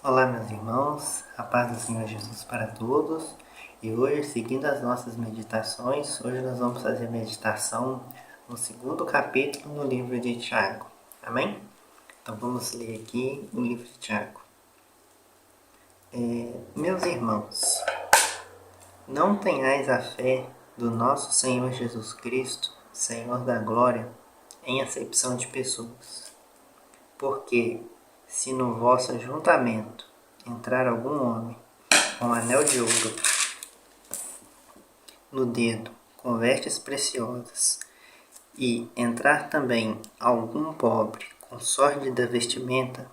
Olá, meus irmãos, a paz do Senhor Jesus para todos. E hoje, seguindo as nossas meditações, hoje nós vamos fazer meditação no segundo capítulo no livro de Tiago. Amém? Então vamos ler aqui o livro de Tiago. Meus irmãos, não tenhais a fé do nosso Senhor Jesus Cristo, Senhor da glória, em acepção de pessoas. Porque, se no vosso ajuntamento entrar algum homem com um anel de ouro no dedo, com vestes preciosas, e entrar também algum pobre com sórdida vestimenta,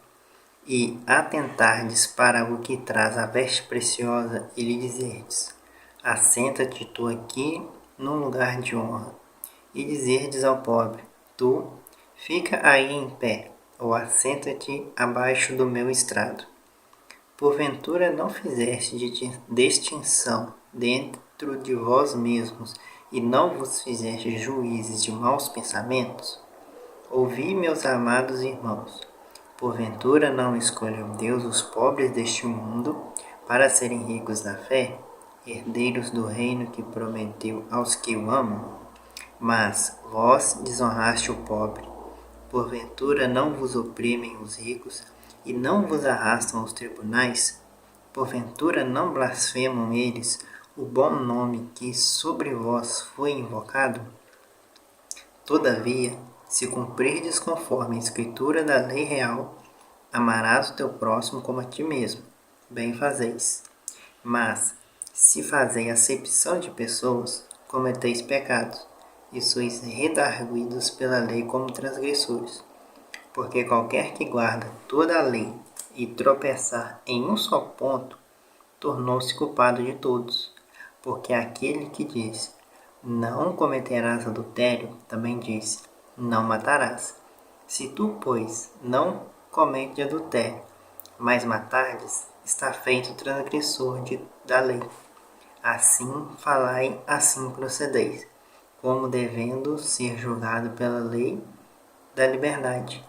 e atentardes para o que traz a veste preciosa, e lhe dizerdes: assenta-te tu aqui num lugar de honra, e dizerdes ao pobre: tu, fica aí em pé, ou assenta-te abaixo do meu estrado. Porventura não fizeste distinção dentro de vós mesmos, e não vos fizeste juízes de maus pensamentos? Ouvi, meus amados irmãos, porventura não escolheu Deus os pobres deste mundo para serem ricos na fé, herdeiros do reino que prometeu aos que o amam? Mas vós desonraste o pobre. Porventura não vos oprimem os ricos e não vos arrastam aos tribunais? Porventura não blasfemam eles o bom nome que sobre vós foi invocado? Todavia, se cumprirdes conforme a escritura da lei real, amarás o teu próximo como a ti mesmo, bem fazeis. Mas, se fazeis acepção de pessoas, cometeis pecados, e sois redarguidos pela lei como transgressores. Porque qualquer que guarda toda a lei e tropeçar em um só ponto, tornou-se culpado de todos. Porque aquele que diz: não cometerás adultério, também disse: não matarás. Se tu, pois, não comete adultério, mas matardes, está feito transgressor da lei. Assim falai, assim procedeis, como devendo ser julgado pela lei da liberdade.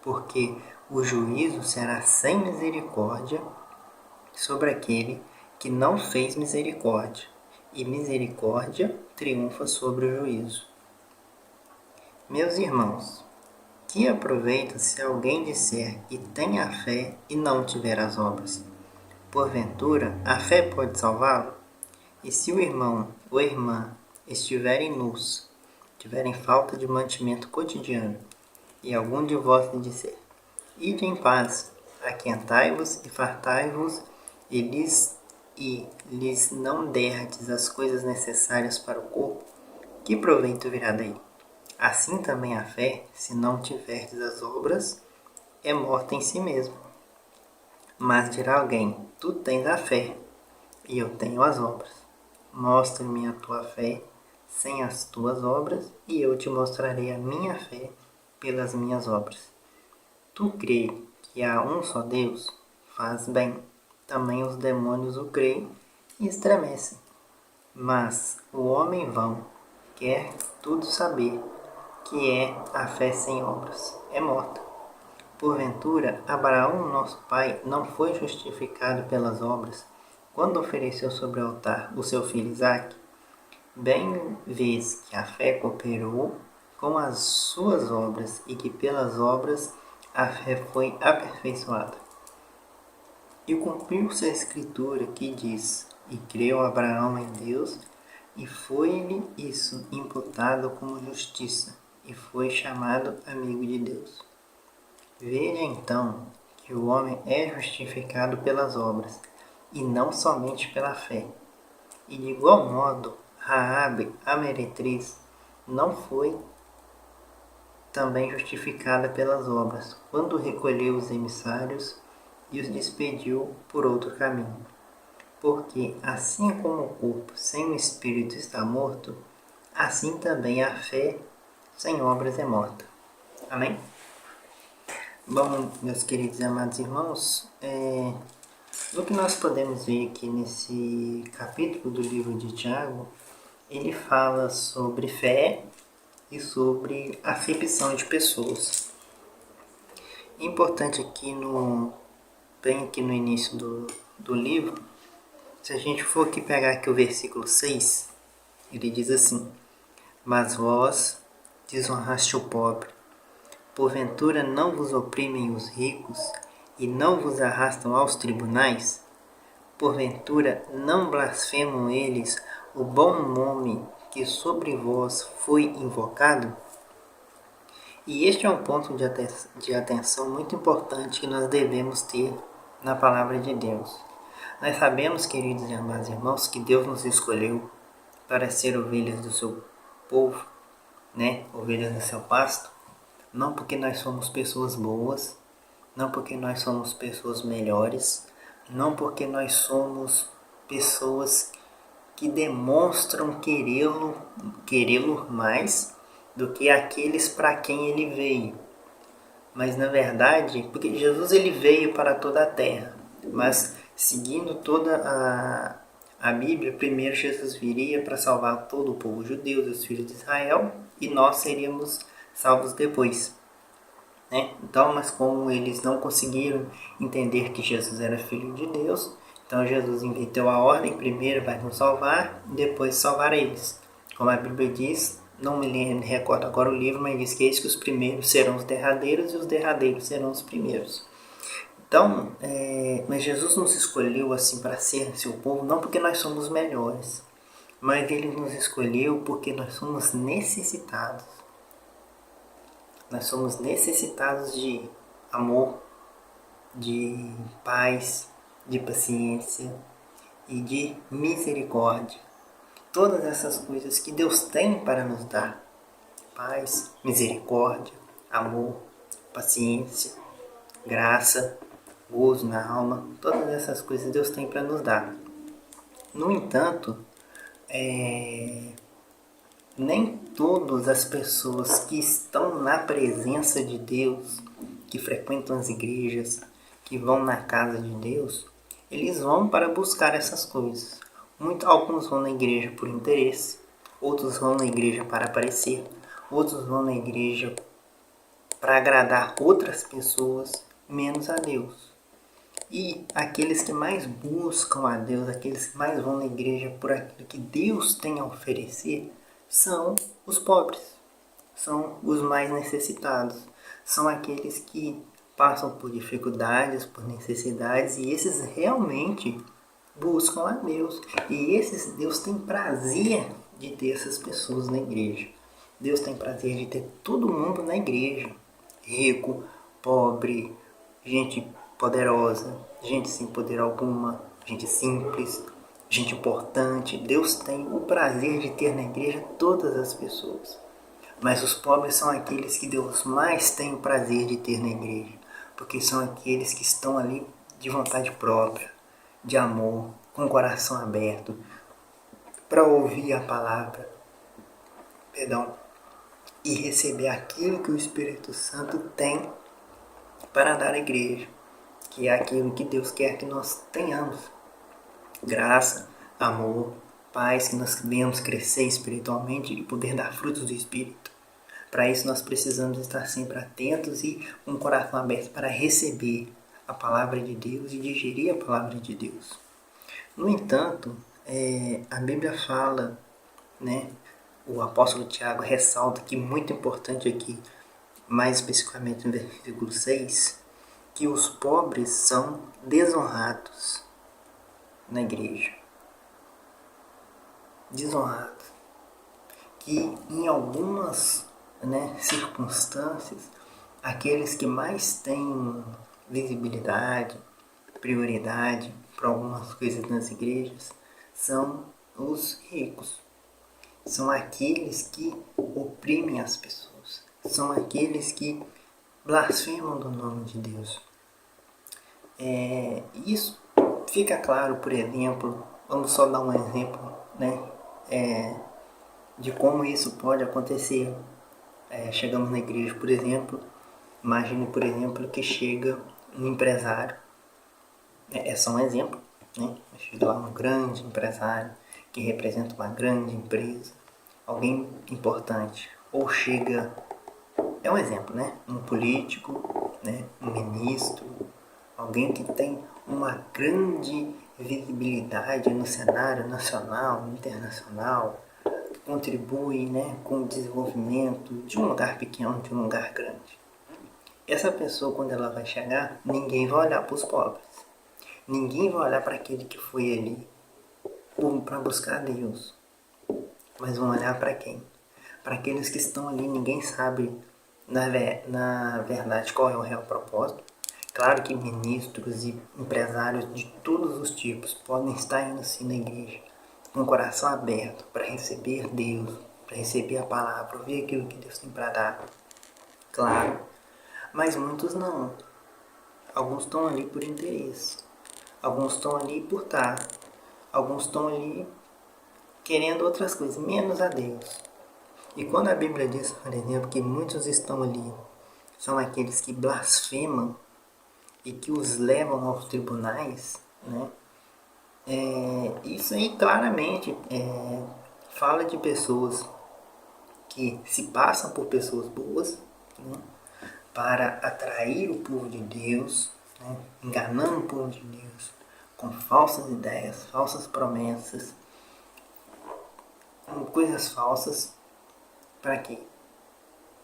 Porque o juízo será sem misericórdia sobre aquele que não fez misericórdia, e misericórdia triunfa sobre o juízo. Meus irmãos, que aproveita se alguém disser que tem a fé e não tiver as obras? Porventura, a fé pode salvá-lo? E se o irmão ou irmã estiverem nus, tiverem falta de mantimento cotidiano, e algum de vós lhe disser: ide em paz, aquentai-vos e fartai-vos, e lhes não derdes as coisas necessárias para o corpo, que proveito virá daí? Assim também a fé, se não tiverdes as obras, é morta em si mesma. Mas dirá alguém: tu tens a fé, e eu tenho as obras. Mostra-me a tua fé sem as tuas obras, e eu te mostrarei a minha fé pelas minhas obras. Tu crês que há um só Deus? Faz bem. Também os demônios o creem e estremecem. Mas o homem vão quer tudo saber, que é a fé sem obras. É morta. Porventura, Abraão, nosso pai, não foi justificado pelas obras, quando ofereceu sobre o altar o seu filho Isaque? Bem vês que a fé cooperou com as suas obras, e que pelas obras a fé foi aperfeiçoada. E cumpriu-se a escritura que diz: e creu Abraão em Deus, e foi-lhe isso imputado como justiça, e foi chamado amigo de Deus. Veja então que o homem é justificado pelas obras, e não somente pela fé. E de igual modo, Raabe, a meretriz, não foi também justificada pelas obras, quando recolheu os emissários e os despediu por outro caminho. Porque, assim como o corpo sem o espírito está morto, assim também a fé sem obras é morta. Amém? Bom, meus queridos e amados irmãos, o que nós podemos ver aqui nesse capítulo do livro de Tiago, ele fala sobre fé e sobre acepção de pessoas. Importante aqui no bem aqui no início do livro, se a gente for aqui pegar aqui o versículo 6, ele diz assim: Mas vós desonraste o pobre, porventura não vos oprimem os ricos e não vos arrastam aos tribunais? Porventura não blasfemam eles o bom nome que sobre vós foi invocado? E este é um ponto de atenção muito importante que nós devemos ter na palavra de Deus. Nós sabemos, queridos e amados irmãos, que Deus nos escolheu para ser ovelhas do seu povo, né? Ovelhas do seu pasto, não porque nós somos pessoas boas, não porque nós somos pessoas melhores, não porque nós somos pessoas que demonstram querê-lo mais do que aqueles para quem ele veio. Mas na verdade, porque Jesus ele veio para toda a terra, mas seguindo toda a Bíblia, primeiro Jesus viria para salvar todo o povo judeu, os filhos de Israel, e nós seríamos salvos depois. Né? Então, mas como eles não conseguiram entender que Jesus era Filho de Deus, então Jesus inverteu a ordem, primeiro vai nos salvar, depois salvar eles. Como a Bíblia diz, não me recordo agora o livro, mas diz que eis que os primeiros serão os derradeiros e os derradeiros serão os primeiros. Então, mas Jesus nos escolheu assim para ser seu povo, não porque nós somos melhores, mas Ele nos escolheu porque nós somos necessitados. Nós somos necessitados de amor, de paz, de paciência e de misericórdia. Todas essas coisas que Deus tem para nos dar. Paz, misericórdia, amor, paciência, graça, gozo na alma. Todas essas coisas Deus tem para nos dar. No entanto, nem todas as pessoas que estão na presença de Deus, que frequentam as igrejas, que vão na casa de Deus, eles vão para buscar essas coisas. Alguns vão na igreja por interesse, outros vão na igreja para aparecer, outros vão na igreja para agradar outras pessoas, menos a Deus. E aqueles que mais buscam a Deus, aqueles que mais vão na igreja por aquilo que Deus tem a oferecer, são os pobres, são os mais necessitados, são aqueles que passam por dificuldades, por necessidades, e esses realmente buscam a Deus. E esses Deus tem prazer de ter essas pessoas na igreja. Deus tem prazer de ter todo mundo na igreja, rico, pobre, gente poderosa, gente sem poder alguma, gente simples, gente importante. Deus tem o prazer de ter na igreja todas as pessoas. Mas os pobres são aqueles que Deus mais tem o prazer de ter na igreja, porque são aqueles que estão ali de vontade própria, de amor, com o coração aberto, para ouvir a palavra, e receber aquilo que o Espírito Santo tem para dar à igreja, que é aquilo que Deus quer que nós tenhamos. Graça, amor, paz, que nós venhamos crescer espiritualmente e poder dar frutos do Espírito. Para isso nós precisamos estar sempre atentos e com o coração aberto para receber a palavra de Deus e digerir a palavra de Deus. No entanto, a Bíblia fala, né, o apóstolo Tiago ressalta que muito importante aqui, mais especificamente no versículo 6, que os pobres são desonrados na igreja. Desonrados. Que em algumas, circunstâncias, aqueles que mais têm visibilidade, prioridade para algumas coisas nas igrejas são os ricos. São aqueles que oprimem as pessoas. São aqueles que blasfemam do nome de Deus. Isso fica claro, por exemplo, vamos só dar um exemplo, de como isso pode acontecer. Chegamos na igreja, por exemplo, imagine, por exemplo, que chega um empresário, é só um exemplo, né? Chega lá um grande empresário que representa uma grande empresa, alguém importante, ou chega, é um exemplo, né? Um político, né? Um ministro, alguém que tem uma grande visibilidade no cenário nacional, internacional, que contribui, né, com o desenvolvimento de um lugar pequeno, de um lugar grande. Essa pessoa, quando ela vai chegar, ninguém vai olhar para os pobres. Ninguém vai olhar para aquele que foi ali para buscar Deus. Mas vão olhar para quem? Para aqueles que estão ali, ninguém sabe na verdade qual é o real propósito. Claro que ministros e empresários de todos os tipos podem estar indo sim na igreja com o coração aberto para receber Deus, para receber a palavra, ouvir aquilo que Deus tem para dar. Claro, mas muitos não. Alguns estão ali por interesse, alguns estão ali por estar, alguns estão ali querendo outras coisas, menos a Deus. E quando a Bíblia diz, por exemplo, que muitos estão ali, são aqueles que blasfemam e que os levam aos tribunais, né? Isso aí claramente fala de pessoas que se passam por pessoas boas, né? Para atrair o povo de Deus, né? Enganando o povo de Deus com falsas ideias, falsas promessas, com coisas falsas. Para quê?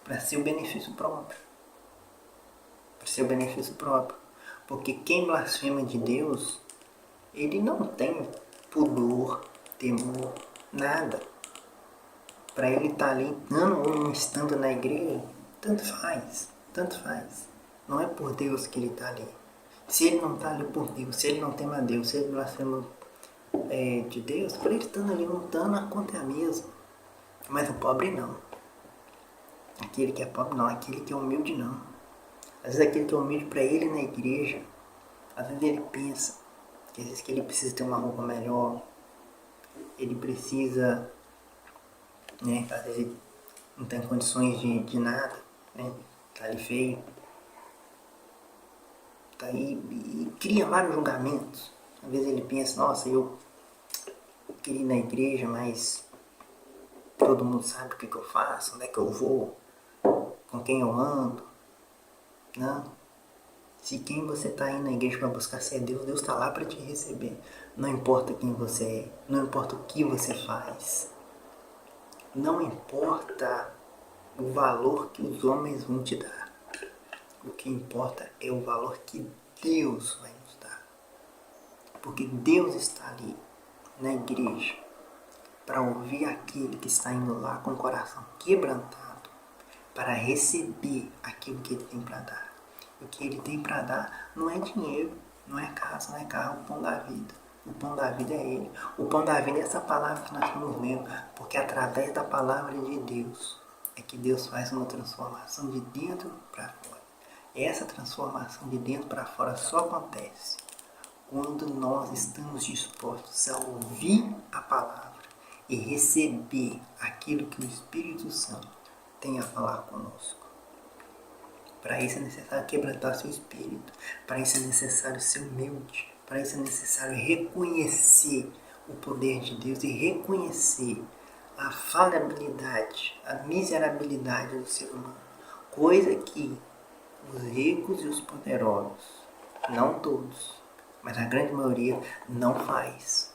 Para seu benefício próprio. Para seu benefício próprio. Porque quem blasfema de Deus, ele não tem pudor, temor, nada. Para ele estar ali, não estando na igreja, tanto faz, tanto faz. Não é por Deus que ele está ali. Se ele não está ali por Deus, se ele não teme a Deus, se ele blasfema de Deus, por ele estando ali lutando, a conta é a mesma. Mas o pobre não. Aquele que é pobre não, aquele que é humilde não. Às vezes aquele que é humilde para ele na igreja, às vezes ele pensa que às vezes que ele precisa ter uma roupa melhor, ele precisa, né, às vezes ele não tem condições de nada, né, tá ali feio, tá aí e cria vários julgamentos. Às vezes ele pensa, nossa, eu queria ir na igreja, mas todo mundo sabe o que eu faço, onde é que eu vou, com quem eu ando. Não. Se quem você está indo na igreja para buscar ser Deus, Deus está lá para te receber. Não importa quem você é, não importa o que você faz. Não importa o valor que os homens vão te dar. O que importa é o valor que Deus vai nos dar. Porque Deus está ali na igreja para ouvir aquele que está indo lá com o coração quebrantado para receber aquilo que ele tem para dar. O que ele tem para dar não é dinheiro, não é casa, não é carro, o pão da vida. O pão da vida é ele. O pão da vida é essa palavra que nós estamos lendo, porque através da palavra de Deus é que Deus faz uma transformação de dentro para fora. Essa transformação de dentro para fora só acontece quando nós estamos dispostos a ouvir a palavra e receber aquilo que o Espírito Santo tem a falar conosco. Para isso é necessário quebrantar seu espírito. Para isso é necessário ser humilde. Para isso é necessário reconhecer o poder de Deus e reconhecer a falhabilidade, a miserabilidade do ser humano. Coisa que os ricos e os poderosos, não todos, mas a grande maioria não faz.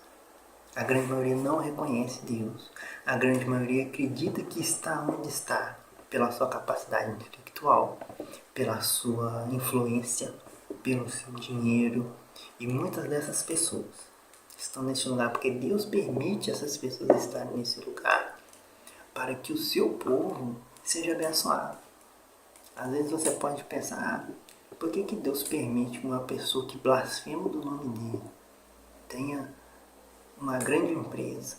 A grande maioria não reconhece Deus. A grande maioria acredita que está onde está pela sua capacidade intelectual, pela sua influência, pelo seu dinheiro. E muitas dessas pessoas estão nesse lugar porque Deus permite essas pessoas estarem nesse lugar para que o seu povo seja abençoado. Às vezes você pode pensar, por que Deus permite que uma pessoa que blasfema do nome dele tenha uma grande empresa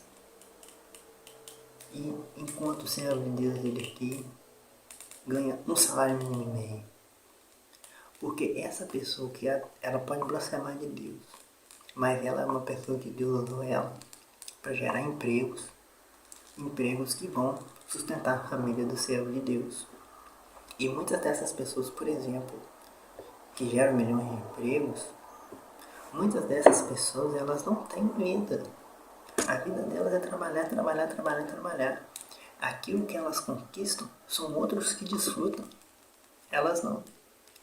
e enquanto o servo de Deus ele aqui ganha um salário mínimo e meio? Porque essa pessoa que ela pode blasfemar de Deus, mas ela é uma pessoa que Deus usou ela para gerar empregos que vão sustentar a família do servo de Deus. E muitas dessas pessoas, por exemplo, que geram milhões de empregos, muitas dessas pessoas elas não têm vida. A vida delas é trabalhar, trabalhar, trabalhar, trabalhar. Aquilo que elas conquistam são outros que desfrutam. Elas não.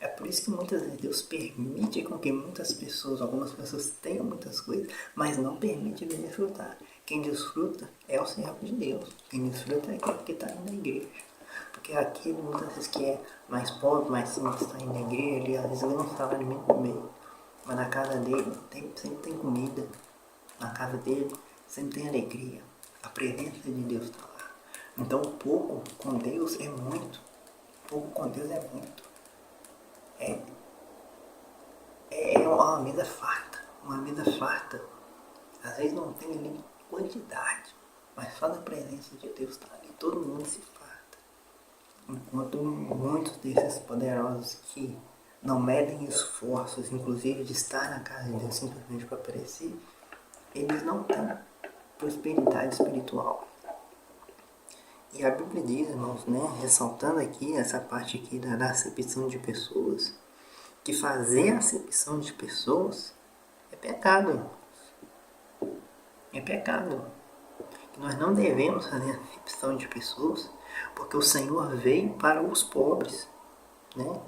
É por isso que muitas vezes Deus permite com que algumas pessoas tenham muitas coisas, mas não permite desfrutar. Quem desfruta é o servo de Deus. Quem desfruta é aquele que está indo na igreja. Porque aquele muitas vezes que é mais pobre, mais simples, está indo na igreja, ele às vezes não está alimento no meio. Mas na casa dele sempre tem comida. Na casa dele sempre tem alegria. A presença de Deus está lá. Então pouco com Deus é muito. Pouco com Deus é muito. É uma mesa farta. Uma mesa farta. Às vezes não tem ali quantidade. Mas só na presença de Deus está ali. Todo mundo se farta. Enquanto muitos desses poderosos que não medem esforços, inclusive de estar na casa de Deus simplesmente para aparecer, eles não têm prosperidade espiritual. E a Bíblia diz, irmãos, né, ressaltando aqui essa parte aqui da acepção de pessoas, que fazer acepção de pessoas é pecado. É pecado. Nós não devemos fazer acepção de pessoas, porque o Senhor veio para os pobres, né?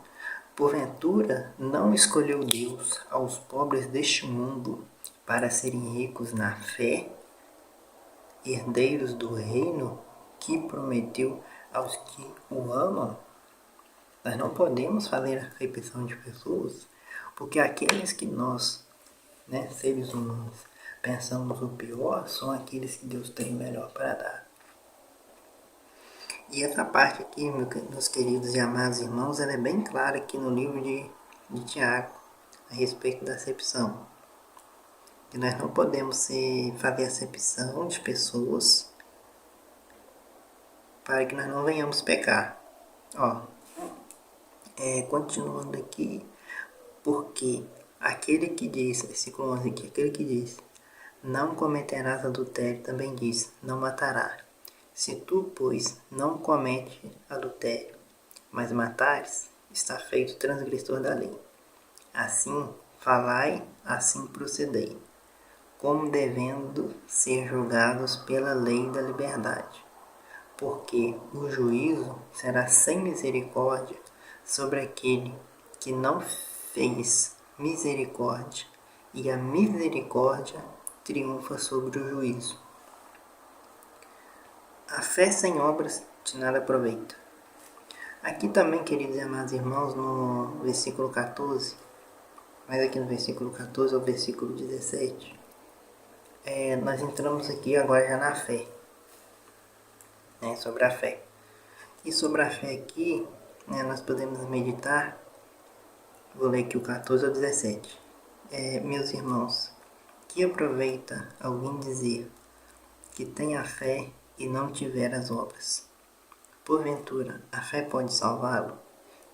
Porventura, não escolheu Deus aos pobres deste mundo para serem ricos na fé, herdeiros do reino que prometeu aos que o amam? Nós não podemos fazer acepção de pessoas, porque aqueles que nós, né, seres humanos, pensamos o pior, são aqueles que Deus tem melhor para dar. E essa parte aqui, meus queridos e amados irmãos, ela é bem clara aqui no livro de Tiago, a respeito da acepção. Que nós não podemos fazer acepção de pessoas para que nós não venhamos pecar. Continuando aqui, porque aquele que diz, versículo 11 aqui, aquele que diz, não cometerás adultério, também diz, não matarás. Se tu, pois, não comete adultério, mas matares, está feito transgressor da lei. Assim falai, assim procedei, como devendo ser julgados pela lei da liberdade. Porque o juízo será sem misericórdia sobre aquele que não fez misericórdia, e a misericórdia triunfa sobre o juízo. A fé sem obras de nada aproveita. Aqui também, queridos e amados irmãos, no versículo 14, mas aqui no versículo 14 ao versículo 17, nós entramos aqui agora já na fé, né, sobre a fé. E sobre a fé aqui, né, nós podemos meditar, vou ler aqui o 14 ao 17. Meus irmãos, que aproveita alguém dizer que tem a fé e não tiver as obras? Porventura, a fé pode salvá-lo?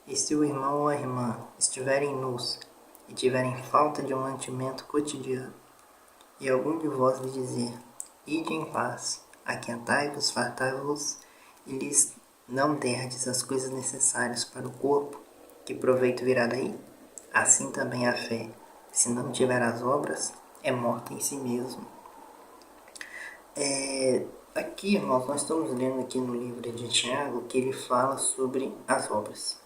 E se o irmão ou a irmã estiverem nus e tiverem falta de um mantimento cotidiano, e algum de vós lhe dizer, ide em paz, aquentai-vos, fartai-vos, e lhes não derdes as coisas necessárias para o corpo, que proveito virá daí? Assim também a fé, se não tiver as obras, é morta em si mesmo. Aqui, irmãos, nós estamos lendo aqui no livro de Tiago que ele fala sobre as obras,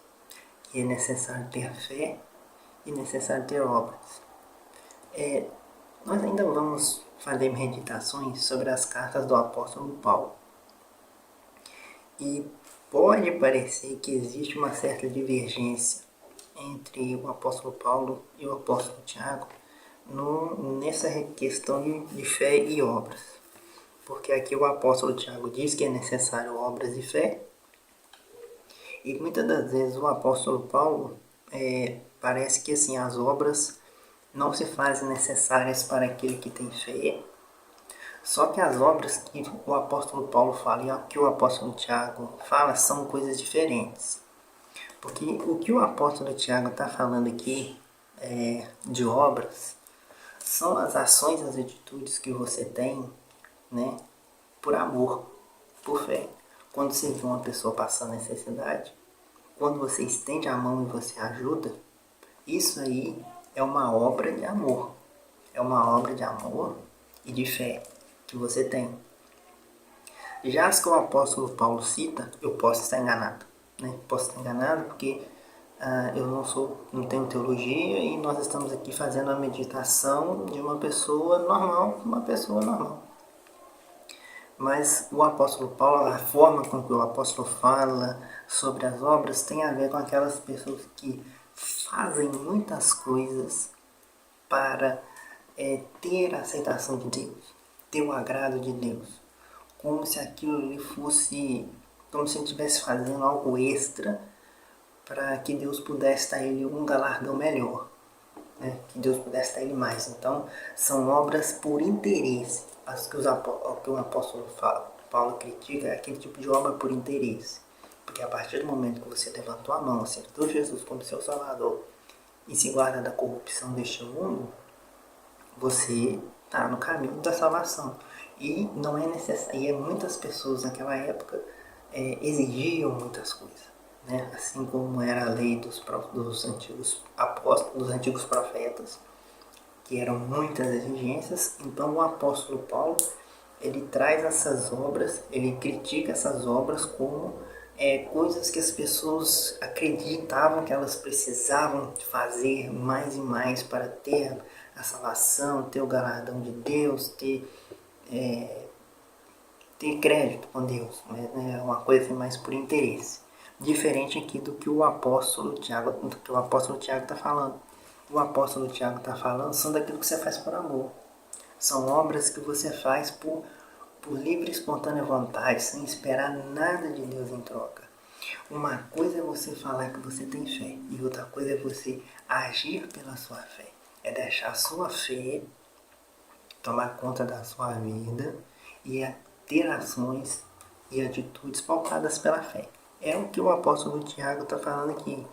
que é necessário ter fé e necessário ter obras. Nós ainda vamos fazer meditações sobre as cartas do apóstolo Paulo. E pode parecer que existe uma certa divergência entre o apóstolo Paulo e o apóstolo Tiago nessa questão de fé e obras. Porque aqui o apóstolo Tiago diz que é necessário obras e fé. E muitas das vezes o apóstolo Paulo parece que assim, as obras não se fazem necessárias para aquele que tem fé. Só que as obras que o apóstolo Paulo fala e que o apóstolo Tiago fala são coisas diferentes. Porque o que o apóstolo Tiago está falando aqui de obras são as ações, as atitudes que você tem, né, por amor, por fé. Quando você vê uma pessoa passando necessidade, quando você estende a mão e você ajuda, isso aí é uma obra de amor. É uma obra de amor e de fé que você tem. Já as que o apóstolo Paulo cita, eu posso estar enganado. Né? Posso estar enganado porque não tenho teologia e nós estamos aqui fazendo a meditação de uma pessoa normal. Mas o apóstolo Paulo, a forma com que o apóstolo fala sobre as obras tem a ver com aquelas pessoas que fazem muitas coisas para ter a aceitação de Deus, ter o agrado de Deus, como se aquilo lhe fosse, como se ele estivesse fazendo algo extra para que Deus pudesse dar ele um galardão melhor, né? Que Deus pudesse dar ele mais. Então, são obras por interesse. As que o apóstolo Paulo critica é aquele tipo de obra por interesse. Porque a partir do momento que você levantou a mão, aceitou Jesus como seu Salvador e se guarda da corrupção deste mundo, você está no caminho da salvação. E não é necessário. E muitas pessoas naquela época exigiam muitas coisas, né? Assim como era a lei dos antigos apóstolos, dos antigos profetas, que eram muitas exigências. Então o apóstolo Paulo, ele traz essas obras, ele critica essas obras como coisas que as pessoas acreditavam que elas precisavam fazer mais e mais para ter a salvação, ter o galardão de Deus, ter crédito com Deus, né? Uma coisa assim mais por interesse. Diferente aqui do que o apóstolo Tiago está falando. O apóstolo Tiago está falando são daquilo que você faz por amor. São obras que você faz por livre e espontânea vontade, sem esperar nada de Deus em troca. Uma coisa é você falar que você tem fé, e outra coisa é você agir pela sua fé. É deixar a sua fé tomar conta da sua vida e ter ações e atitudes pautadas pela fé. É o que o apóstolo Tiago está falando aqui.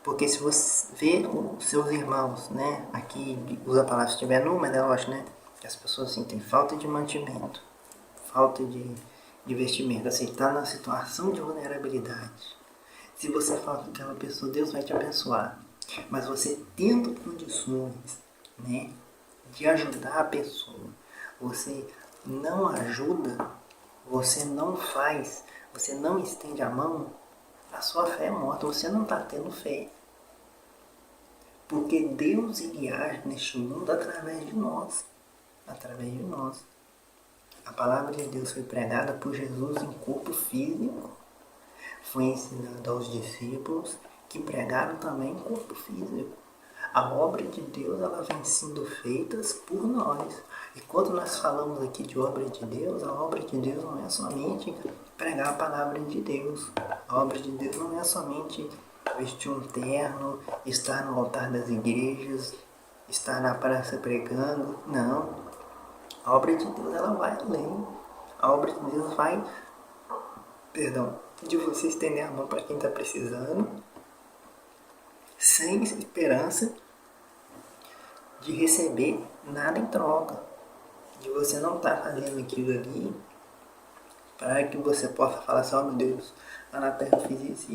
Porque se você vê os seus irmãos, né, aqui usa a palavra se tiver nu, mas é lógico, né, que as pessoas assim, têm falta de mantimento, falta de vestimento, assim, está na situação de vulnerabilidade. Se você fala com aquela pessoa, Deus vai te abençoar. Mas você tendo condições, né, de ajudar a pessoa, você não ajuda, você não faz, você não estende a mão, a sua fé é morta, você não está tendo fé. Porque Deus ele age neste mundo através de nós. Através de nós. A palavra de Deus foi pregada por Jesus em corpo físico. Foi ensinada aos discípulos que pregaram também em corpo físico. A obra de Deus ela vem sendo feita por nós. E quando nós falamos aqui de obra de Deus, a obra de Deus não é somente pregar a palavra de Deus. A obra de Deus não é somente vestir um terno, estar no altar das igrejas, estar na praça pregando. Não. A obra de Deus ela vai além. A obra de Deus vai, de você estender a mão para quem está precisando, sem esperança de receber nada em troca. De você não estar fazendo aquilo ali para que você possa falar assim, oh meu Deus, lá na terra eu fiz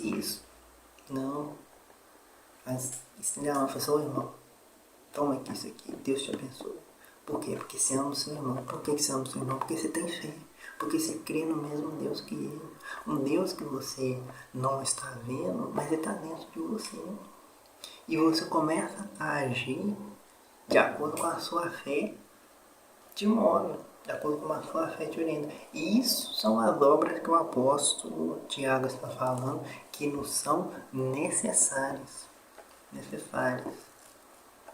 isso. Não. Mas estender a mão e falar assim, ô irmão, toma aqui isso aqui, Deus te abençoe. Por quê? Porque você ama o seu irmão. Por que você ama o seu irmão? Porque você tem fé. Porque você crê no mesmo Deus que ele. Um Deus que você não está vendo, mas ele está dentro de você. E você começa a agir de acordo com a sua fé te move, de acordo com a sua fé te orienta. E isso são as obras que o apóstolo Tiago está falando, que nos são necessárias.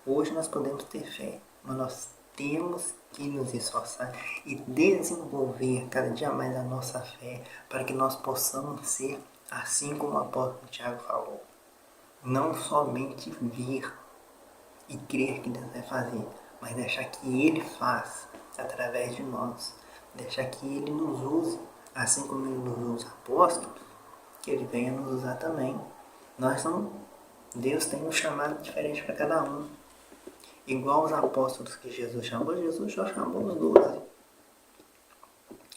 Hoje nós podemos ter fé, mas nós temos que nos esforçar e desenvolver cada dia mais a nossa fé para que nós possamos ser assim como o apóstolo Tiago falou. Não somente vir e crer que Deus vai fazer, mas deixar que Ele faça através de nós. Deixar que Ele nos use, assim como Ele nos usa apóstolos, que Ele venha nos usar também. Deus tem um chamado diferente para cada um. Igual os apóstolos que Jesus já chamou os 12.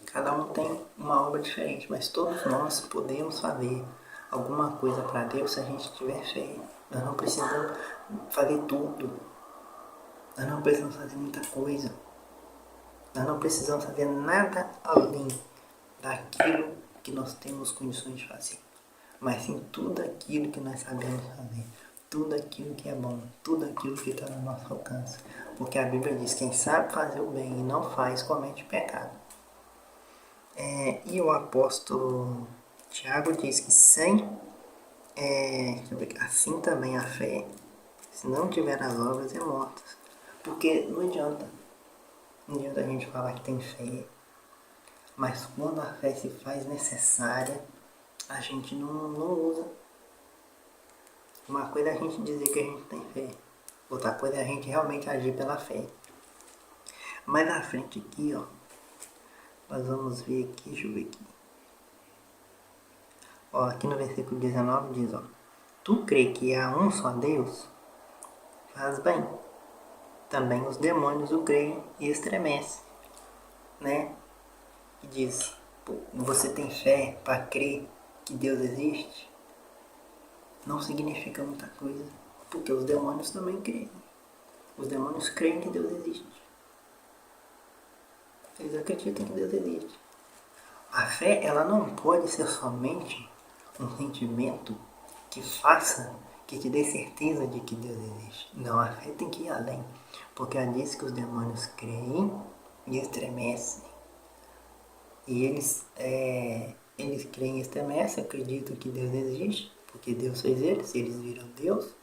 Cada um tem uma obra diferente, mas todos nós podemos fazer alguma coisa para Deus se a gente tiver fé. Nós não precisamos fazer tudo. Nós não precisamos fazer muita coisa. Nós não precisamos fazer nada além daquilo que nós temos condições de fazer. mas sim tudo aquilo que nós sabemos fazer, tudo aquilo que é bom, tudo aquilo que está no nosso alcance. Porque a Bíblia diz: quem sabe fazer o bem e não faz, comete pecado. E o apóstolo Tiago diz que assim também a fé, se não tiver as obras, é morta. Porque não adianta a gente falar que tem fé, mas quando a fé se faz necessária, a gente não usa. Uma coisa é a gente dizer que a gente tem fé, outra coisa é a gente realmente agir pela fé. Mais na frente aqui, ó, nós vamos ver aqui, deixa eu ver aqui. Ó, aqui no versículo 19 diz, ó: tu crê que há um só Deus? Faz bem. Também os demônios o creem e estremecem, né? E diz: você tem fé para crer que Deus existe? Não significa muita coisa, porque os demônios também creem. Os demônios creem que Deus existe. Eles acreditam que Deus existe. A fé, ela não pode ser somente um sentimento que faça, que te dê certeza de que Deus existe. Não, a fé tem que ir além, porque ela diz que os demônios creem e estremecem. E eles creem e estremecem, acreditam que Deus existe, porque Deus fez eles viram Deus.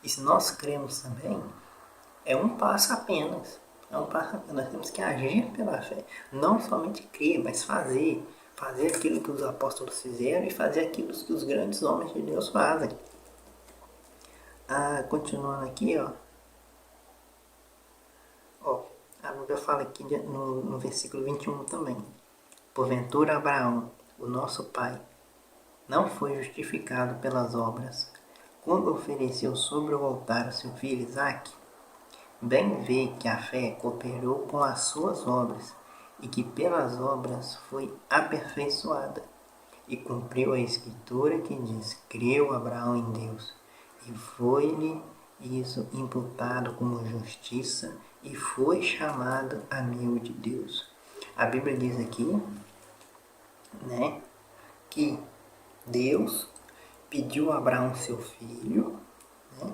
E se nós cremos também, é um passo apenas. É um passo apenas. Nós temos que agir pela fé. Não somente crer, mas fazer. Fazer aquilo que os apóstolos fizeram e fazer aquilo que os grandes homens de Deus fazem. Continuando aqui, ó, a Bíblia fala aqui no versículo 21 também. Porventura Abraão, o nosso pai, não foi justificado pelas obras quando ofereceu sobre o altar o seu filho Isaque? Bem vê que a fé cooperou com as suas obras e que pelas obras foi aperfeiçoada e cumpriu a escritura que diz: creu Abraão em Deus e foi-lhe isso imputado como justiça e foi chamado amigo de Deus. A Bíblia diz aqui, né, que Deus pediu a Abraão seu filho, né,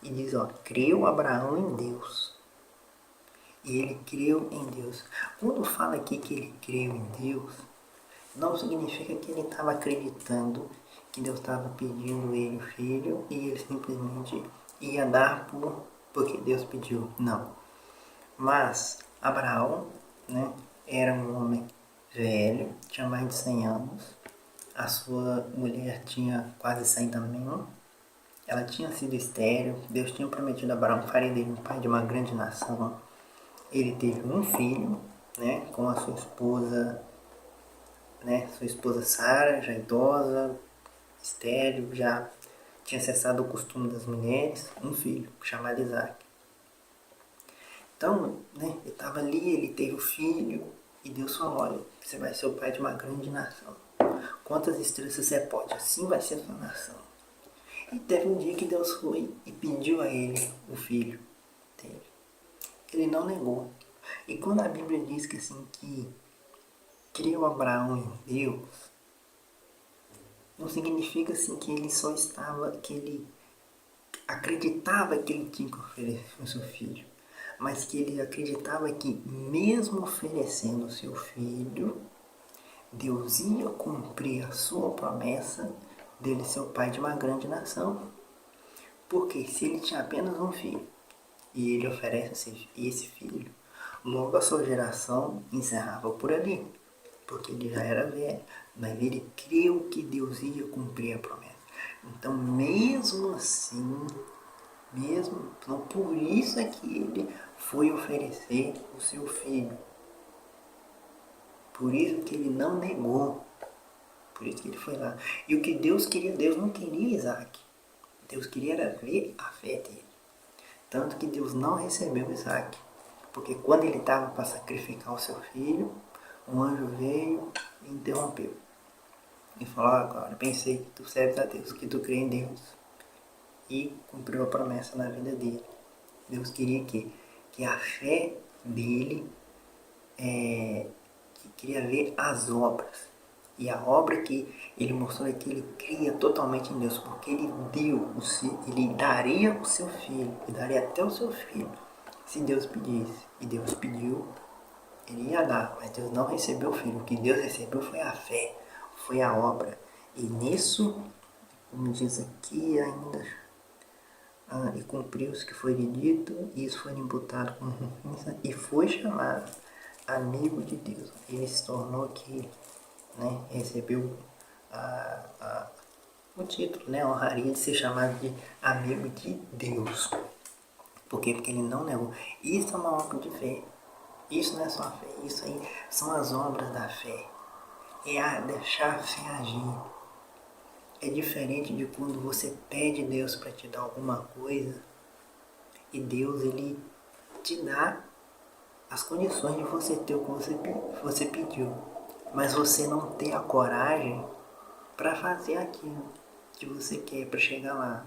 e diz, ó, creu Abraão em Deus. E ele creu em Deus. Quando fala aqui que ele creu em Deus, não significa que ele estava acreditando que Deus estava pedindo ele o filho e ele simplesmente ia dar porque Deus pediu. Não. Mas Abraão, né, era um homem velho, tinha mais de 100 anos. A sua mulher tinha quase 100 também. Ela tinha sido estéril. Deus tinha prometido a Abraão que faria dele um pai de uma grande nação. Ele teve um filho, né, com a sua esposa, né, sua esposa Sara, já idosa, estéril, já tinha cessado o costume das mulheres, um filho chamado Isaac. Então, né, ele estava ali, ele teve o filho, e Deus falou: olha, você vai ser o pai de uma grande nação. Quantas estrelas você pode? Assim vai ser a sua nação. E teve um dia que Deus foi e pediu a ele o filho dele. Ele não negou. E quando a Bíblia diz que assim que creu Abraão em Deus, não significa assim que ele só estava, que ele acreditava que ele tinha que oferecer o seu filho, mas que ele acreditava que mesmo oferecendo o seu filho, Deus ia cumprir a sua promessa dele ser o pai de uma grande nação. Porque se ele tinha apenas um filho e ele oferece esse filho, logo a sua geração encerrava por ali, porque ele já era velho, mas ele creu que Deus ia cumprir a promessa. Então, mesmo assim, então por isso é que ele foi oferecer o seu filho. Por isso que ele não negou. Por isso que ele foi lá. E o que Deus queria, Deus não queria Isaac. Deus queria era ver a fé dele. Tanto que Deus não recebeu Isaac. Porque quando ele estava para sacrificar o seu filho, um anjo veio e interrompeu. E falou: agora pensei que tu serves a Deus, que tu crê em Deus. E cumpriu a promessa na vida dele. Deus queria que a fé dele, que queria ver as obras. E a obra que ele mostrou é que ele cria totalmente em Deus, porque ele daria o seu filho, e daria até o seu filho, se Deus pedisse. E Deus pediu, ele ia dar, mas Deus não recebeu o filho. O que Deus recebeu foi a fé, foi a obra. E nisso, como diz aqui ainda, e cumpriu-se que foi lhe dito, e isso foi imputado como justiça, e foi chamado amigo de Deus. Ele se tornou aqui, né, recebeu o título, né, a honraria de ser chamado de amigo de Deus. Por quê? Porque ele não negou. Isso é uma obra de fé. Isso não é só a fé. Isso aí são as obras da fé. É deixar a fé agir. É diferente de quando você pede Deus para te dar alguma coisa e Deus ele te dá as condições de você ter o que você pediu. Mas você não tem a coragem para fazer aquilo que você quer, para chegar lá.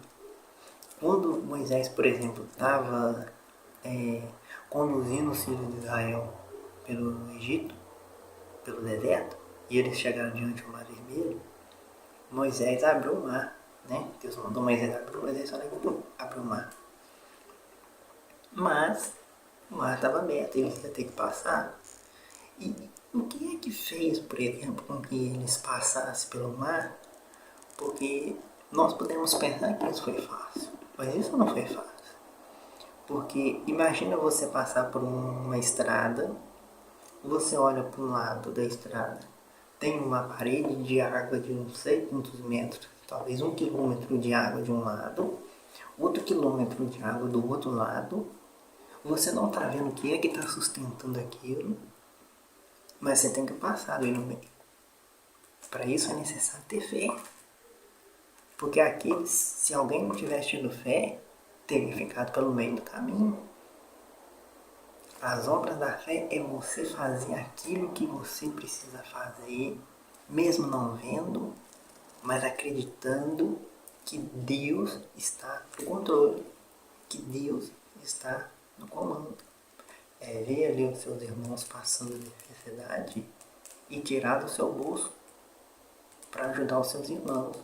Quando Moisés, por exemplo, estava conduzindo os filhos de Israel pelo Egito, pelo deserto, e eles chegaram diante do Mar Vermelho, Moisés abriu o mar, né? Deus mandou Moisés abrir, Moisés só abriu o mar. Mas o mar estava aberto, eles iam ter que passar. E o que é que fez, por exemplo, com que eles passassem pelo mar? Porque nós podemos pensar que isso foi fácil, mas isso não foi fácil. Porque imagina você passar por uma estrada, você olha para um lado da estrada, tem uma parede de água de não sei quantos metros, talvez 1 quilômetro de água de um lado, outro quilômetro de água do outro lado, você não está vendo o que é que está sustentando aquilo, mas você tem que passar ali no meio. Para isso é necessário ter fé. Porque aqui, se alguém não tivesse tido fé, teria ficado pelo meio do caminho. As obras da fé é você fazer aquilo que você precisa fazer, mesmo não vendo, mas acreditando que Deus está no controle, que Deus está no comando. Ver ali os seus irmãos passando necessidade e tirar do seu bolso para ajudar os seus irmãos.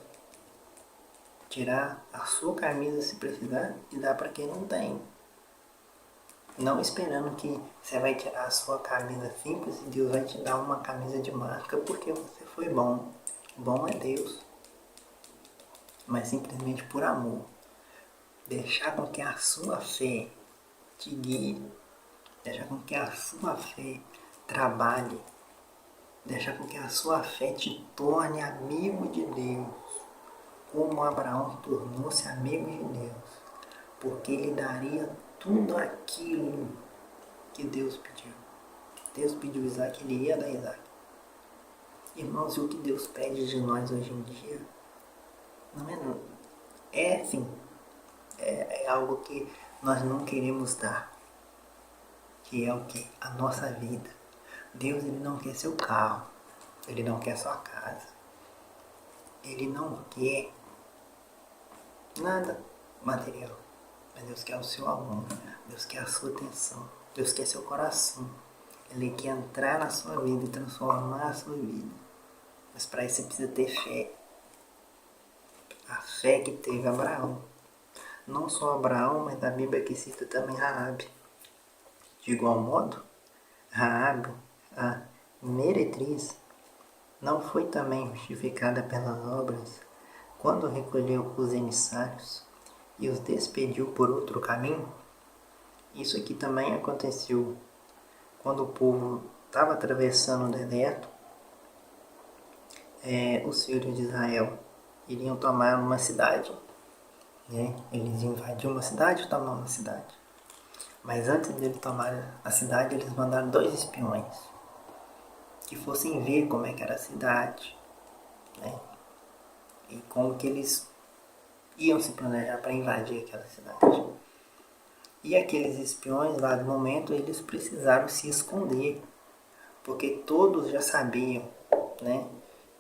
Tirar a sua camisa se precisar e dar para quem não tem. Não esperando que você vai tirar a sua camisa simples e Deus vai te dar uma camisa de marca porque você foi bom. Bom é Deus. Mas simplesmente por amor. Deixar com que a sua fé te guie. Deixar com que a sua fé trabalhe. Deixar com que a sua fé te torne amigo de Deus. Como Abraão tornou-se amigo de Deus. Porque ele daria tudo aquilo que Deus pediu. Deus pediu Isaac, ele ia dar Isaac. Irmãos, e o que Deus pede de nós hoje em dia não é não. É sim, é algo que nós não queremos dar. Que é o que? A nossa vida. Deus ele não quer seu carro, ele não quer sua casa. Ele não quer nada material. Mas Deus quer o seu amor, Deus quer a sua atenção, Deus quer seu coração. Ele quer entrar na sua vida e transformar a sua vida. Mas para isso você precisa ter fé. A fé que teve Abraão. Não só Abraão, mas a Bíblia que cita também Raabe. De igual modo, Raabe, a meretriz, não foi também justificada pelas obras quando recolheu os emissários e os despediu por outro caminho? Isso aqui também aconteceu quando o povo estava atravessando o deserto. Os filhos de Israel iriam tomar uma cidade. Né? Eles invadiram uma cidade e tomaram uma cidade. Mas antes de eles tomarem a cidade, eles mandaram 2 espiões que fossem ver como é que era a cidade, né? E como que eles iam se planejar para invadir aquela cidade. E aqueles espiões, lá no momento, eles precisaram se esconder, porque todos já sabiam, né,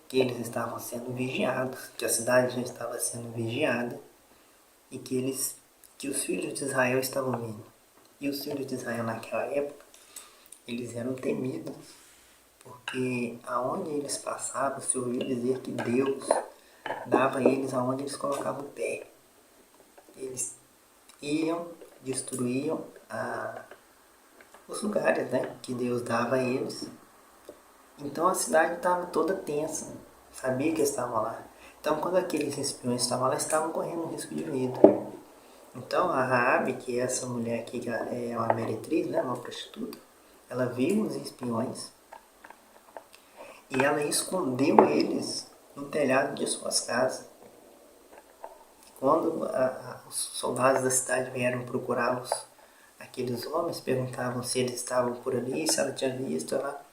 que eles estavam sendo vigiados, que a cidade já estava sendo vigiada e que os filhos de Israel estavam vindo. E os filhos de Israel naquela época, eles eram temidos. porque aonde eles passavam, se ouviu dizer que Deus dava a eles aonde eles colocavam o pé. Eles iam, destruíam os lugares, né, que Deus dava a eles. Então a cidade estava toda tensa, sabia que eles estavam lá. Então quando aqueles espiões estavam lá, estavam correndo um risco de vida. Então a Raabe, que é essa mulher aqui, que é uma meretriz, né, uma prostituta, ela viu os espiões e ela escondeu eles no telhado de suas casas. Quando os soldados da cidade vieram procurá-los, aqueles homens perguntavam se eles estavam por ali, se ela tinha visto, ela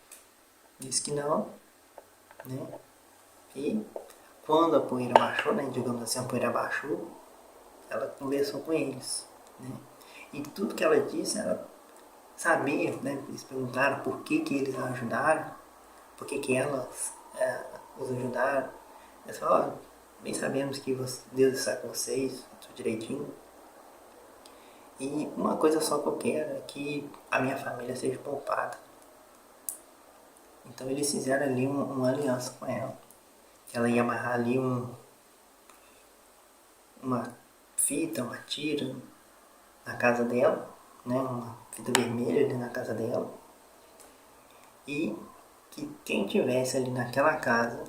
disse que não, né? E quando a poeira baixou, né, digamos assim, a poeira baixou, ela conversou com eles, né? E tudo que ela disse, ela sabia, né? Eles perguntaram por que eles a ajudaram, por que elas os ajudaram. Eles falaram, bem sabemos que Deus está com vocês, tudo direitinho. E uma coisa só que eu quero é que a minha família seja poupada. Então eles fizeram ali uma aliança com ela. Ela ia amarrar ali uma fita, uma tira na casa dela, né? Uma fita vermelha ali na casa dela. E que quem tivesse ali naquela casa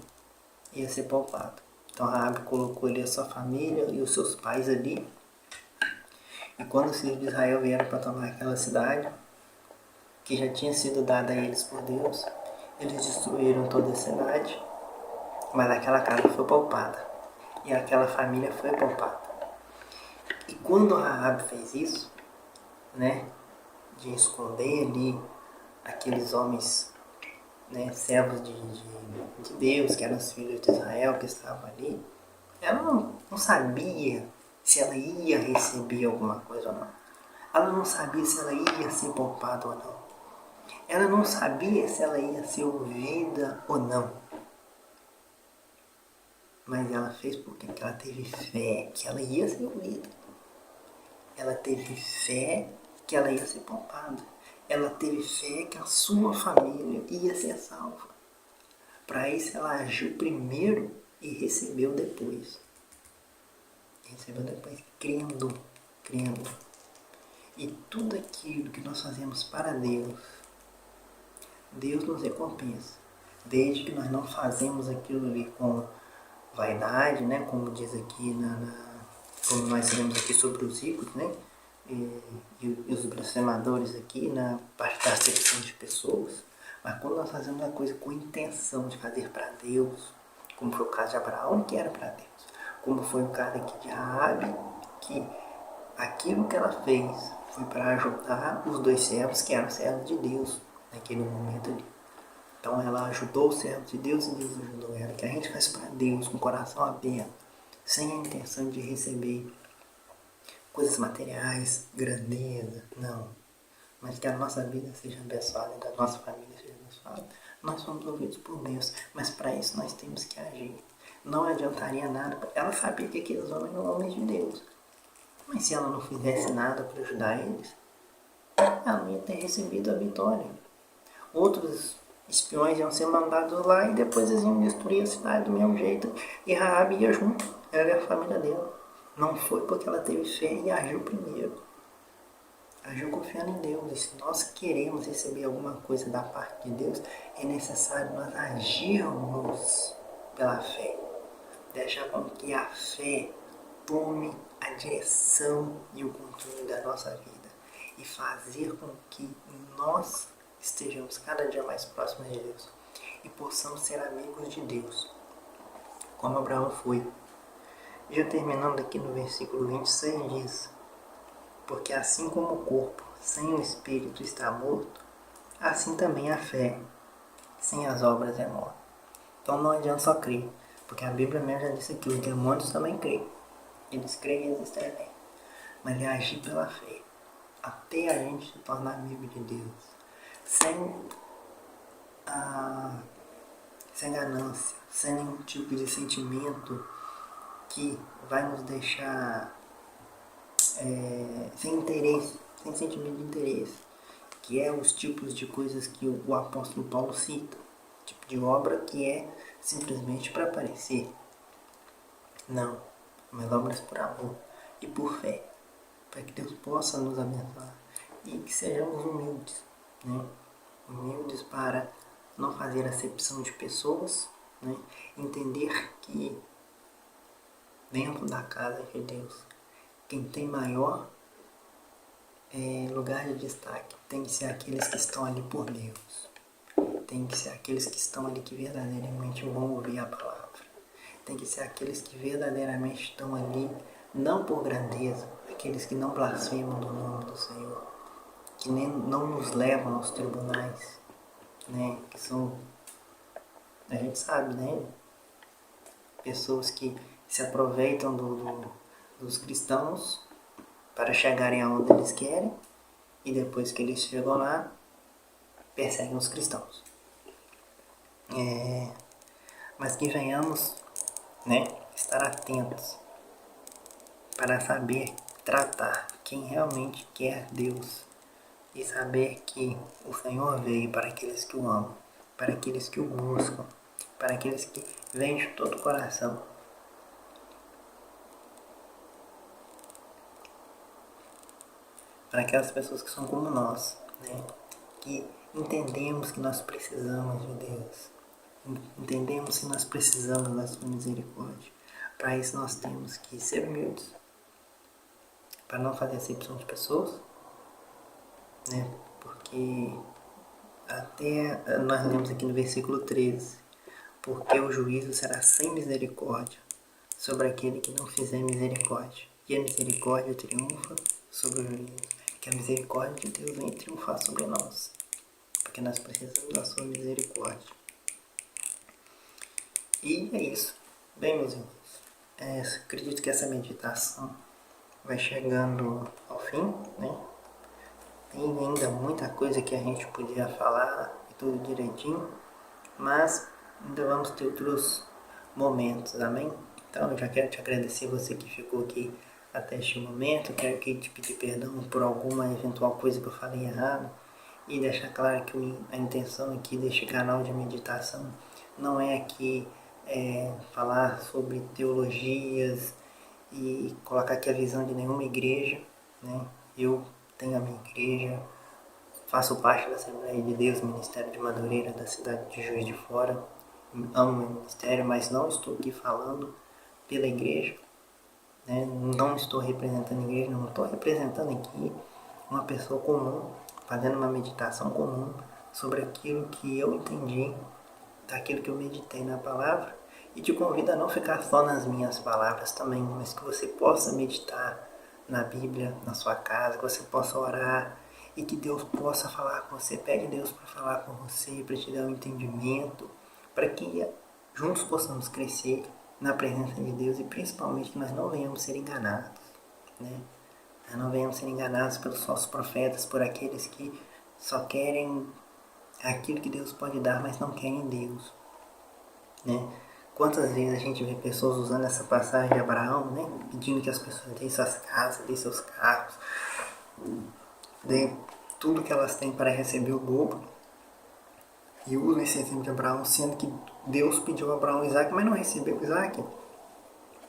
ia ser poupado. Então a Raabe colocou ali a sua família e os seus pais ali. E quando os filhos de Israel vieram para tomar aquela cidade, que já tinha sido dada a eles por Deus, eles destruíram toda a cidade, mas aquela casa foi poupada. E aquela família foi poupada. E quando Raabe fez isso, né, de esconder ali aqueles homens, né, servos de Deus, que eram os filhos de Israel que estavam ali, ela não sabia se ela ia receber alguma coisa ou não. Ela não sabia se ela ia ser poupada ou não. Ela não sabia se ela ia ser ouvida ou não. Mas ela fez porque ela teve fé que ela ia ser ouvida. Ela teve fé que ela ia ser poupada. Ela teve fé que a sua família ia ser salva. Para isso ela agiu primeiro e recebeu depois. Recebeu depois, crendo. E tudo aquilo que nós fazemos para Deus, Deus nos recompensa. Desde que nós não fazemos aquilo ali com vaidade, né? Como diz aqui, como nós lemos aqui sobre os ricos, né? E os blasfemadores aqui na parte da acepção de pessoas. Mas quando nós fazemos uma coisa com intenção de fazer para Deus, como foi o caso de Abraão, que era para Deus, como foi o caso aqui de Raabe, que aquilo que ela fez foi para ajudar os dois servos que eram servos de Deus naquele momento ali. Então ela ajudou o servo de Deus e Deus ajudou ela. Que a gente faz para Deus com o coração aberto, sem a intenção de receber coisas materiais, grandeza, não. Mas que a nossa vida seja abençoada, que a nossa família seja abençoada. Nós somos ouvidos por Deus, mas para isso nós temos que agir. Não adiantaria nada. Ela sabia que aqueles homens eram homens de Deus. Mas se ela não fizesse nada para ajudar eles, ela não ia ter recebido a vitória. Outros espiões iam ser mandados lá e depois eles iam destruir a cidade do mesmo jeito. E Raabe ia junto, ela e a família dela. Não foi porque ela teve fé e agiu primeiro. Agiu confiando em Deus. E se nós queremos receber alguma coisa da parte de Deus, é necessário nós agirmos pela fé. Deixar com que a fé tome a direção e o controle da nossa vida. E fazer com que nós estejamos cada dia mais próximos de Deus. E possamos ser amigos de Deus. Como Abraão foi. Já terminando aqui no versículo 26 diz: porque assim como o corpo sem o espírito está morto, assim também a fé sem as obras é morta. Então não adianta só crer, porque a Bíblia mesmo já disse aqui, os demônios também creem. Eles creem e existem também. Mas é agir pela fé, até a gente se tornar amigo de Deus, sem ganância, sem nenhum tipo de sentimento que vai nos deixar sem interesse, sem sentimento de interesse, que é os tipos de coisas que o apóstolo Paulo cita, de obra que é simplesmente para aparecer. Não, mas obras por amor e por fé, para que Deus possa nos abençoar e que sejamos humildes, né? Humildes para não fazer acepção de pessoas, né? Entender que dentro da casa de Deus, quem tem maior lugar de destaque tem que ser aqueles que estão ali por Deus. Tem que ser aqueles que estão ali que verdadeiramente vão ouvir a palavra. Tem que ser aqueles que verdadeiramente estão ali, não por grandeza, aqueles que não blasfemam do nome do Senhor, que nem, não nos levam aos tribunais, né? Que são, a gente sabe, né? Pessoas que se aproveitam dos cristãos para chegarem aonde eles querem e depois que eles chegam lá, perseguem os cristãos. Mas que venhamos, né, estar atentos para saber tratar quem realmente quer Deus e saber que o Senhor veio para aqueles que o amam, para aqueles que o buscam, para aqueles que vêm de todo o coração. Para aquelas pessoas que são como nós, né, que entendemos que nós precisamos de Deus, entendemos que nós precisamos da sua misericórdia. Para isso nós temos que ser humildes, para não fazer acepção de pessoas, né? Porque até nós lemos aqui no versículo 13, porque o juízo será sem misericórdia sobre aquele que não fizer misericórdia, e a misericórdia triunfa sobre o juízo. Que a misericórdia de Deus venha triunfar sobre nós, porque nós precisamos da sua misericórdia. E é isso. Bem, meus irmãos, acredito que essa meditação vai chegando ao fim, né? Tem ainda muita coisa que a gente podia falar e tudo direitinho, mas ainda vamos ter outros momentos, amém? Então eu já quero te agradecer, você que ficou aqui até este momento. Quero que te pedir perdão por alguma eventual coisa que eu falei errado e deixar claro que a intenção aqui deste canal de meditação não é aqui falar sobre teologias e colocar aqui a visão de nenhuma igreja, né? Eu tenho a minha igreja, faço parte da Assembleia de Deus, Ministério de Madureira, da cidade de Juiz de Fora. Amo meu ministério, mas não estou aqui falando pela igreja, né? Não estou representando a igreja, não estou representando aqui uma pessoa comum, fazendo uma meditação comum sobre aquilo que eu entendi, daquilo que eu meditei na palavra. E te convido a não ficar só nas minhas palavras também, mas que você possa meditar na Bíblia, na sua casa, que você possa orar e que Deus possa falar com você. Pede a Deus para falar com você, para te dar um entendimento, para que juntos possamos crescer na presença de Deus e principalmente que nós não venhamos ser enganados, né? Nós não venhamos ser enganados pelos falsos profetas, por aqueles que só querem aquilo que Deus pode dar, mas não querem Deus, né? Quantas vezes a gente vê pessoas usando essa passagem de Abraão, né? Pedindo que as pessoas deem suas casas, deem seus carros, deem tudo que elas têm para receber o dobro. E usam esse exemplo de Abraão, sendo que Deus pediu a Abraão Isaac, mas não recebeu Isaac.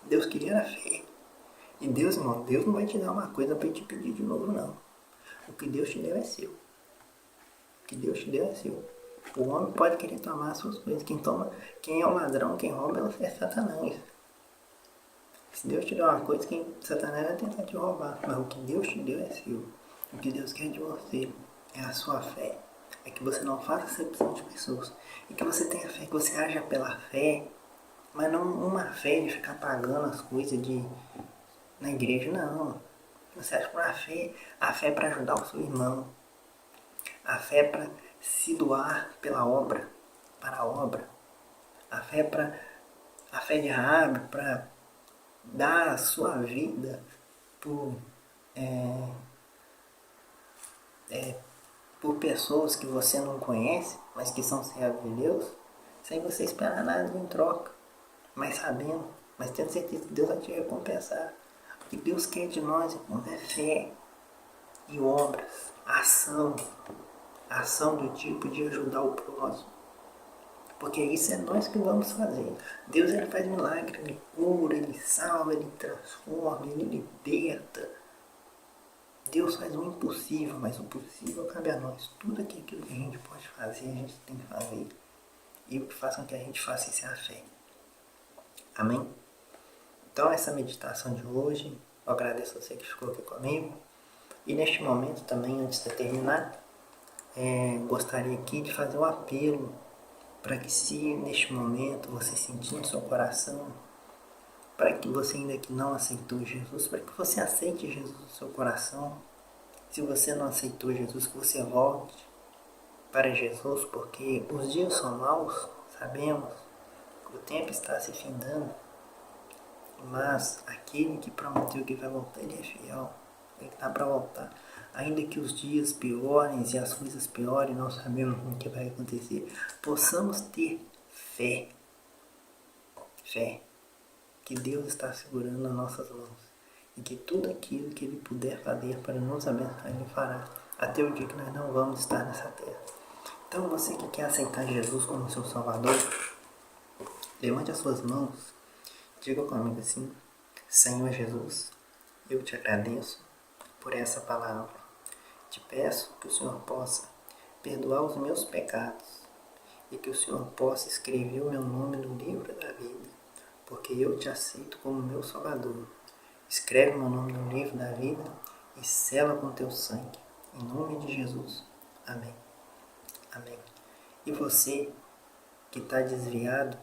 Deus queria a fé. E Deus, irmão, Deus não vai te dar uma coisa para te pedir de novo, não. O que Deus te deu é seu. O que Deus te deu é seu. O homem pode querer tomar as suas coisas. Quem é o ladrão, quem rouba é Satanás. Se Deus te deu uma coisa, Satanás vai tentar te roubar. Mas o que Deus te deu é seu. O que Deus quer de você é a sua fé. É que você não faça acepção de pessoas. E que você tenha fé, que você haja pela fé. Mas não uma fé de ficar pagando as coisas na igreja, não. Você acha por a fé é para ajudar o seu irmão. A fé é para se doar pela obra, para a obra. A fé de Raabe para dar a sua vida por pessoas que você não conhece, mas que são servos de Deus, sem você esperar nada em troca, mas sabendo, mas tendo certeza que Deus vai te recompensar. O que Deus quer de nós, irmãos, é fé e obras, ação do tipo de ajudar o próximo, Porque isso é nós que vamos fazer. Deus, ele faz milagre, ele cura, ele salva, ele transforma, ele liberta. Deus faz o impossível, mas o possível cabe a nós. Tudo aquilo que a gente pode fazer, a gente tem que fazer. E o que faz com que a gente faça isso é a fé. Amém? Então, essa meditação de hoje, eu agradeço a você que ficou aqui comigo. E neste momento também, antes de terminar, gostaria aqui de fazer um apelo para que, se neste momento você sentir no seu coração, para que você ainda que não aceitou Jesus, para que você aceite Jesus no seu coração. Se você não aceitou Jesus, que você volte para Jesus, porque os dias são maus, sabemos, o tempo está se findando, mas aquele que prometeu que vai voltar, ele é fiel, ele está para voltar. Ainda que os dias piorem e as coisas piorem, nós sabemos o que vai acontecer. Possamos ter fé. Fé. Que Deus está segurando nas nossas mãos. E que tudo aquilo que Ele puder fazer para nos abençoar, Ele fará. Até o dia que nós não vamos estar nessa terra. Então, você que quer aceitar Jesus como seu Salvador, levante as suas mãos. Diga comigo assim: Senhor Jesus, eu te agradeço por essa palavra. Te peço que o Senhor possa perdoar os meus pecados e que o Senhor possa escrever o meu nome no livro da vida, porque eu te aceito como meu Salvador. Escreve meu nome no livro da vida e sela com teu sangue. Em nome de Jesus. Amém. Amém. E você que está desviado,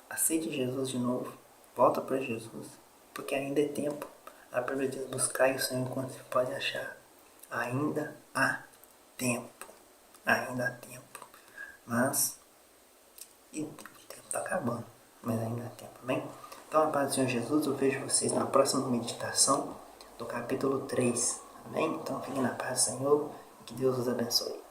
aceite Jesus de novo. Volta para Jesus, porque ainda é tempo. A Bíblia diz: buscai o Senhor enquanto se pode achar. Ainda há tempo. Ainda há tempo. Mas o tempo está acabando. Mas ainda há tempo. Amém? Então, a paz do Senhor Jesus, eu vejo vocês na próxima meditação do capítulo 3. Amém? Então, fiquem na paz do Senhor e que Deus os abençoe.